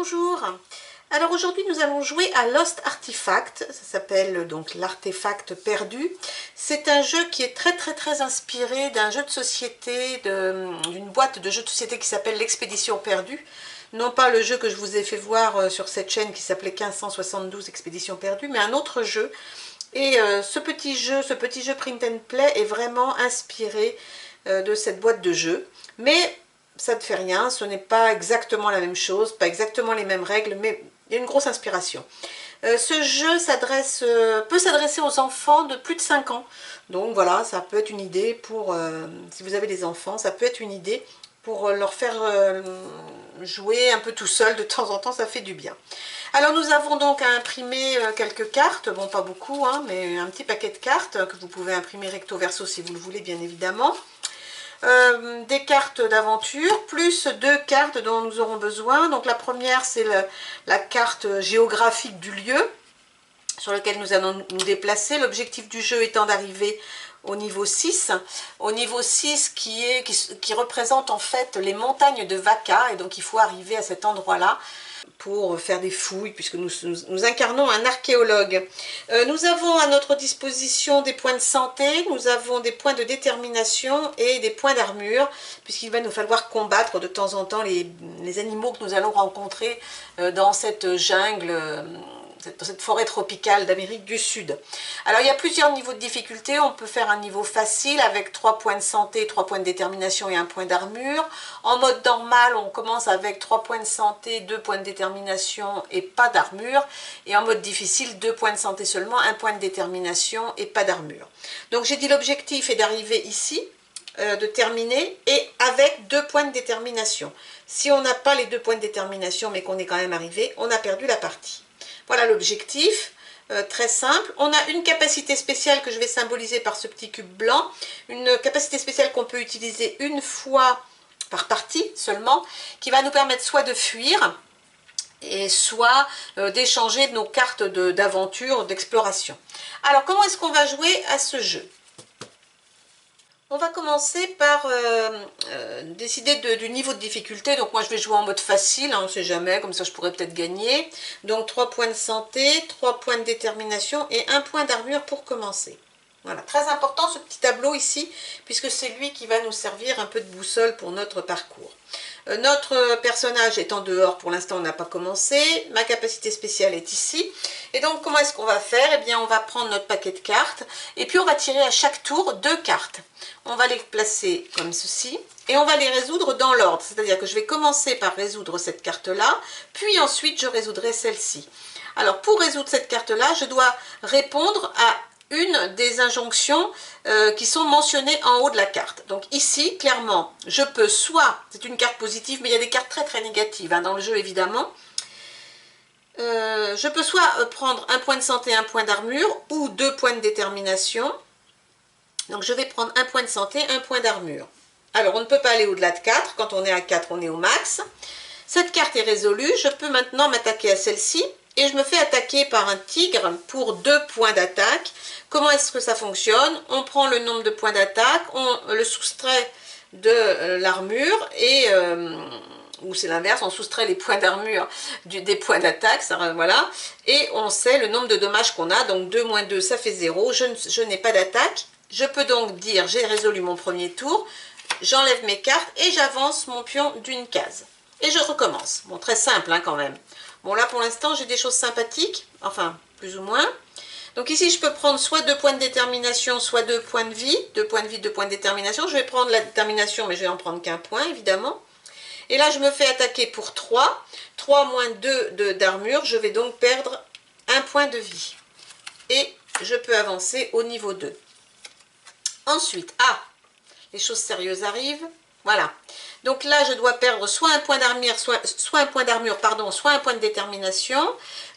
Bonjour. Alors aujourd'hui nous allons jouer à Lost Artifact, ça s'appelle donc l'artefact perdu. C'est un jeu qui est très inspiré d'un jeu de société, d'une boîte de jeux de société qui s'appelle l'Expédition perdue. Non pas le jeu que je vous ai fait voir sur cette chaîne qui s'appelait 1572 Expédition perdue, mais un autre jeu. Et ce petit jeu print and play est vraiment inspiré de cette boîte de jeu. Mais ça ne fait rien, ce n'est pas exactement la même chose, pas exactement les mêmes règles, mais il y a une grosse inspiration. Ce jeu peut s'adresser aux enfants de plus de 5 ans. Donc voilà, ça peut être une idée pour, si vous avez des enfants, ça peut être une idée pour leur faire jouer un peu tout seul de temps en temps, ça fait du bien. Alors nous avons donc à imprimer quelques cartes, bon pas beaucoup, hein, mais un petit paquet de cartes que vous pouvez imprimer recto verso si vous le voulez bien évidemment. Des cartes d'aventure, plus 2 cartes dont nous aurons besoin. Donc la première c'est la carte géographique du lieu sur lequel nous allons nous déplacer. L'objectif du jeu étant d'arriver au niveau 6. Au niveau 6 qui représente en fait les montagnes de Vaca. Et donc il faut arriver à cet endroit-là pour faire des fouilles, puisque nous incarnons un archéologue. Nous avons à notre disposition des points de santé, nous avons des points de détermination et des points d'armure, puisqu'il va nous falloir combattre de temps en temps les animaux que nous allons rencontrer dans cette jungle, dans cette forêt tropicale d'Amérique du Sud. Alors il y a plusieurs niveaux de difficulté. On peut faire un niveau facile avec 3 points de santé, 3 points de détermination et 1 point d'armure. En mode normal, on commence avec 3 points de santé, 2 points de détermination et pas d'armure. Et en mode difficile, 2 points de santé seulement, 1 point de détermination et pas d'armure. Donc j'ai dit l'objectif est d'arriver ici, de terminer, et avec 2 points de détermination. Si on n'a pas les 2 points de détermination mais qu'on est quand même arrivé, on a perdu la partie. Voilà l'objectif, très simple. On a une capacité spéciale que je vais symboliser par ce petit cube blanc, une capacité spéciale qu'on peut utiliser une fois par partie seulement, qui va nous permettre soit de fuir, et soit d'échanger nos cartes d'aventure, d'exploration. Alors comment est-ce qu'on va jouer à ce jeu ? On va commencer par décider du niveau de difficulté. Donc moi je vais jouer en mode facile, hein, on ne sait jamais, comme ça je pourrais peut-être gagner. Donc 3 points de santé, 3 points de détermination et 1 point d'armure pour commencer. Voilà, très important ce petit tableau ici, puisque c'est lui qui va nous servir un peu de boussole pour notre parcours. Notre personnage est en dehors, pour l'instant on n'a pas commencé, ma capacité spéciale est ici. Et donc comment est-ce qu'on va faire? Eh bien on va prendre notre paquet de cartes, et puis on va tirer à chaque tour 2 cartes. On va les placer comme ceci, et on va les résoudre dans l'ordre. C'est-à-dire que je vais commencer par résoudre cette carte-là, puis ensuite je résoudrai celle-ci. Alors pour résoudre cette carte-là, je dois répondre à une des injonctions qui sont mentionnées en haut de la carte. Donc ici, clairement, je peux soit, c'est une carte positive, mais il y a des cartes très négatives hein, dans le jeu évidemment, je peux soit prendre 1 point de santé, 1 point d'armure, ou 2 points de détermination. Donc je vais prendre 1 point de santé, 1 point d'armure. Alors on ne peut pas aller au-delà de 4, quand on est à 4 on est au max. Cette carte est résolue, je peux maintenant m'attaquer à celle-ci, et je me fais attaquer par un tigre pour 2 points d'attaque. Comment est-ce que ça fonctionne? On prend le nombre de points d'attaque, on le soustrait de l'armure, ou c'est l'inverse, on soustrait les points d'armure des points d'attaque, voilà, et on sait le nombre de dommages qu'on a, donc 2 moins 2 ça fait 0, je n'ai pas d'attaque. Je peux donc dire j'ai résolu mon premier tour, j'enlève mes cartes et j'avance mon pion d'une case. Et je recommence. Bon, très simple hein, quand même. Bon, là, pour l'instant, j'ai des choses sympathiques, enfin, plus ou moins. Donc ici, je peux prendre soit 2 points de détermination, soit 2 points de vie. 2 points de vie, 2 points de détermination. Je vais prendre la détermination, mais je vais en prendre qu'un point, évidemment. Et là, je me fais attaquer pour 3. 3 moins 2 d'armure. Je vais donc perdre 1 point de vie. Et je peux avancer au niveau 2. Ensuite, les choses sérieuses arrivent. Voilà. Donc là, je dois perdre soit un point d'armure, soit un point d'armure, pardon, soit un point de détermination.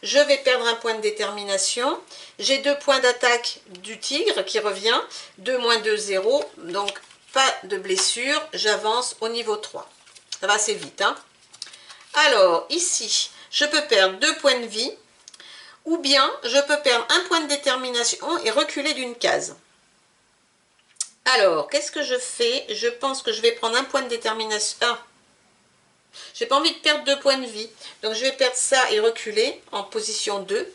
Je vais perdre un point de détermination. J'ai 2 points d'attaque du tigre qui revient. 2 moins 2, 0. Donc, pas de blessure. J'avance au niveau 3. Ça va assez vite, hein. Alors, ici, je peux perdre 2 points de vie. Ou bien, je peux perdre un point de détermination et reculer d'une case. Alors, qu'est-ce que je fais? Je pense que je vais prendre un point de détermination. J'ai pas envie de perdre 2 points de vie. Donc je vais perdre ça et reculer en position 2.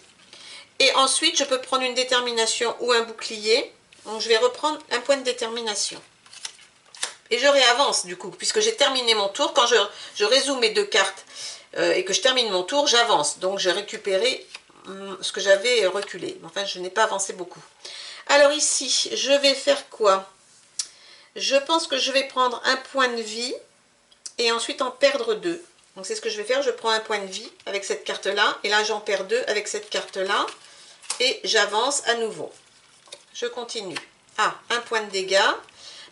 Et ensuite, je peux prendre une détermination ou un bouclier. Donc je vais reprendre un point de détermination. Et je réavance du coup, puisque j'ai terminé mon tour. Quand je résous mes 2 cartes et que je termine mon tour, j'avance. Donc j'ai récupéré ce que j'avais reculé. Enfin, je n'ai pas avancé beaucoup. Alors ici, je vais faire quoi? Je pense que je vais prendre un point de vie et ensuite en perdre 2. Donc c'est ce que je vais faire. Je prends un point de vie avec cette carte-là. Et là, j'en perds 2 avec cette carte-là. Et j'avance à nouveau. Je continue. Ah, un point de dégâts.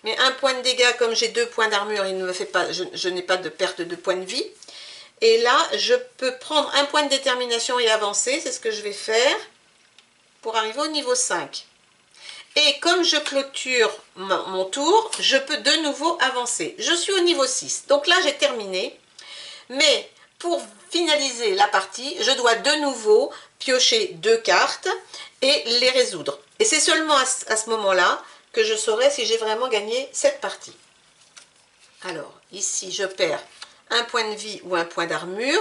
Mais un point de dégâts, comme j'ai 2 points d'armure, il ne me fait pas, je n'ai pas de perte de points de vie. Et là, je peux prendre un point de détermination et avancer. C'est ce que je vais faire pour arriver au niveau 5. Et comme je clôture mon tour, je peux de nouveau avancer. Je suis au niveau 6. Donc là, j'ai terminé. Mais pour finaliser la partie, je dois de nouveau piocher 2 cartes et les résoudre. Et c'est seulement à ce moment-là que je saurai si j'ai vraiment gagné cette partie. Alors, ici, je perds un point de vie ou un point d'armure.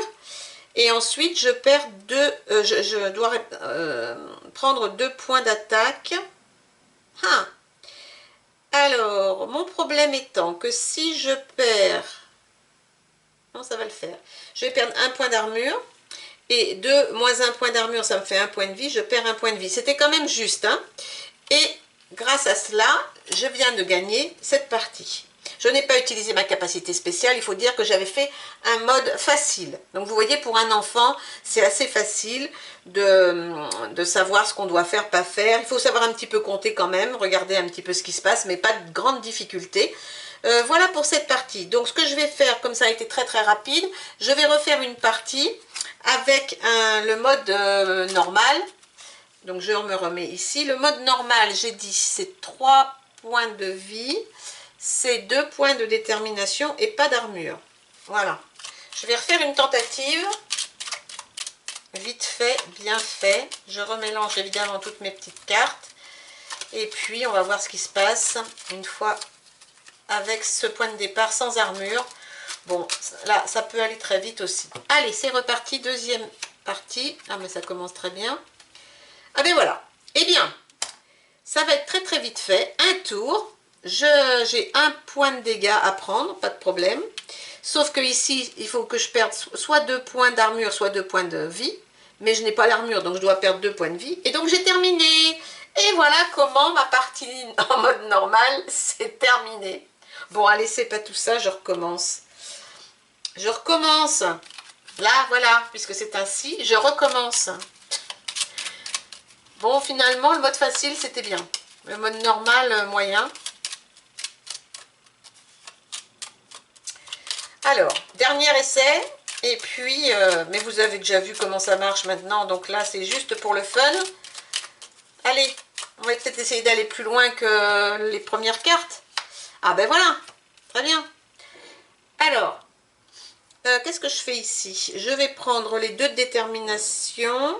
Et ensuite, je perds je dois prendre 2 points d'attaque. Ah. Alors, mon problème étant que si je perds... Non, ça va le faire. Je vais perdre un point d'armure. Et 2 moins 1 point d'armure, ça me fait 1 point de vie. Je perds 1 point de vie. C'était quand même juste. Hein. Et grâce à cela, je viens de gagner cette partie. Je n'ai pas utilisé ma capacité spéciale. Il faut dire que j'avais fait un mode facile. Donc vous voyez, pour un enfant, c'est assez facile de savoir ce qu'on doit faire, pas faire. Il faut savoir un petit peu compter quand même, regarder un petit peu ce qui se passe, mais pas de grande difficulté. Voilà pour cette partie. Donc ce que je vais faire, comme ça a été très très rapide, je vais refaire une partie avec le mode normal. Donc je me remets ici. Le mode normal, j'ai dit, c'est 3 points de vie, c'est 2 points de détermination et pas d'armure. Voilà. Je vais refaire une tentative. Vite fait, bien fait. Je remélange évidemment toutes mes petites cartes. Et puis on va voir ce qui se passe une fois avec ce point de départ sans armure. Bon, là, ça peut aller très vite aussi. Allez, c'est reparti. Deuxième partie. Ah, mais ça commence très bien. Ah ben voilà. Eh bien, ça va être très très vite fait. Un tour. J'ai un point de dégâts à prendre, pas de problème. Sauf que ici, il faut que je perde soit 2 points d'armure, soit 2 points de vie. Mais je n'ai pas l'armure, donc je dois perdre 2 points de vie. Et donc j'ai terminé. Et voilà comment ma partie en mode normal s'est terminée. Bon, allez, c'est pas tout ça, je recommence. Je recommence. Là, voilà, puisque c'est ainsi, je recommence. Bon, finalement, le mode facile, c'était bien. Le mode normal, moyen. Alors, dernier essai. Et puis, mais vous avez déjà vu comment ça marche maintenant. Donc là, c'est juste pour le fun. Allez, on va peut-être essayer d'aller plus loin que les premières cartes. Ah ben voilà, très bien. Alors, qu'est-ce que je fais ici? Je vais prendre les 2 de détermination,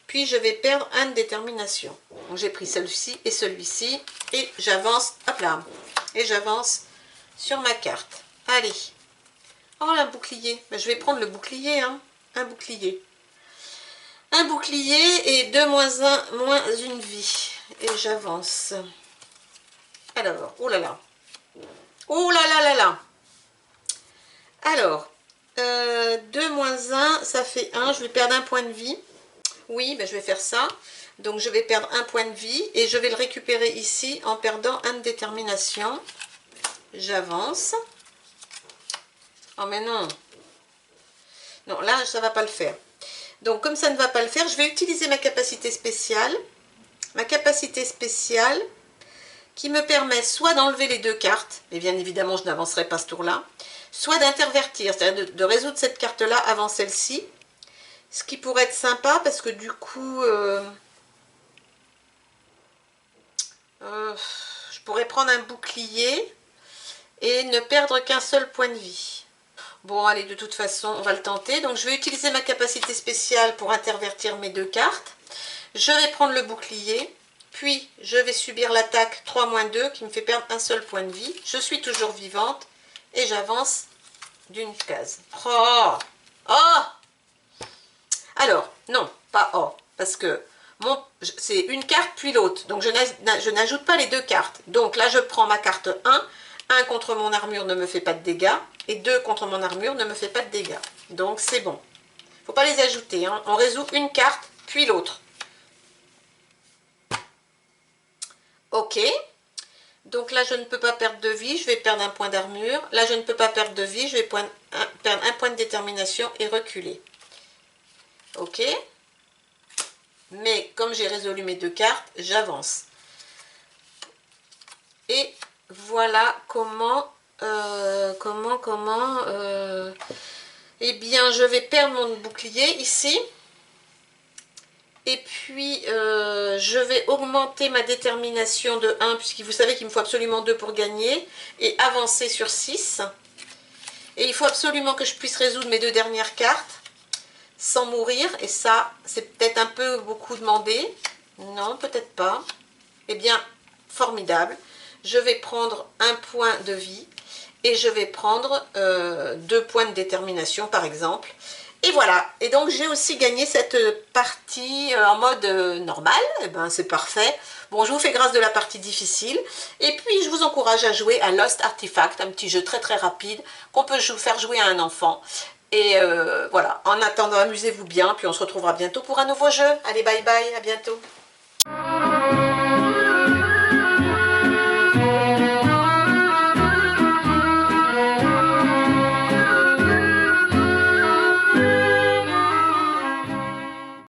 puis je vais perdre un de détermination. Donc j'ai pris celui-ci et celui-ci, et j'avance, hop là, et j'avance sur ma carte. Allez. Oh, un bouclier. Ben, je vais prendre le bouclier, hein. Un bouclier. Un bouclier et 2 moins 1, moins une vie. Et j'avance. Alors, oh là là. Oh là là là là. Alors, 2 moins 1, ça fait 1. Je vais perdre un point de vie. Oui, ben je vais faire ça. Donc, je vais perdre un point de vie. Et je vais le récupérer ici en perdant un de détermination. J'avance. Oh, mais non. Non, là, ça ne va pas le faire. Donc, comme ça ne va pas le faire, je vais utiliser ma capacité spéciale. Ma capacité spéciale qui me permet soit d'enlever les 2 cartes, et bien évidemment, je n'avancerai pas ce tour-là, soit d'intervertir, c'est-à-dire de résoudre cette carte-là avant celle-ci. Ce qui pourrait être sympa, parce que du coup, je pourrais prendre un bouclier et ne perdre qu'un seul point de vie. Bon, allez, de toute façon, on va le tenter. Donc, je vais utiliser ma capacité spéciale pour intervertir mes 2 cartes. Je vais prendre le bouclier, puis je vais subir l'attaque 3-2 qui me fait perdre un seul point de vie. Je suis toujours vivante et j'avance d'une case. Oh, oh. Alors, non, pas oh, parce que c'est une carte puis l'autre. Donc, je n'ajoute pas les deux cartes. Donc, là, je prends ma carte 1. 1 contre mon armure ne me fait pas de dégâts. Et 2 contre mon armure ne me fait pas de dégâts. Donc, c'est bon. Il ne faut pas les ajouter. Hein. On résout une carte puis l'autre. Ok. Donc là, je ne peux pas perdre de vie, je vais perdre un point d'armure. Là, je ne peux pas perdre de vie, je vais perdre un point de détermination et reculer. Ok. Mais comme j'ai résolu mes deux cartes, j'avance. Et voilà comment... eh bien, je vais perdre mon bouclier ici. Et puis, je vais augmenter ma détermination de 1, puisque vous savez qu'il me faut absolument 2 pour gagner, et avancer sur 6. Et il faut absolument que je puisse résoudre mes deux dernières cartes sans mourir, et ça, c'est peut-être un peu beaucoup demandé. Non, peut-être pas. Eh bien, formidable. Je vais prendre un point de vie, et je vais prendre 2 points de détermination, par exemple. Et voilà, et donc j'ai aussi gagné cette partie en mode normal, et ben c'est parfait. Bon, je vous fais grâce de la partie difficile, et puis je vous encourage à jouer à Lost Artifact, un petit jeu très très rapide, qu'on peut faire jouer à un enfant. Et voilà, en attendant, amusez-vous bien, puis on se retrouvera bientôt pour un nouveau jeu. Allez, bye bye, à bientôt.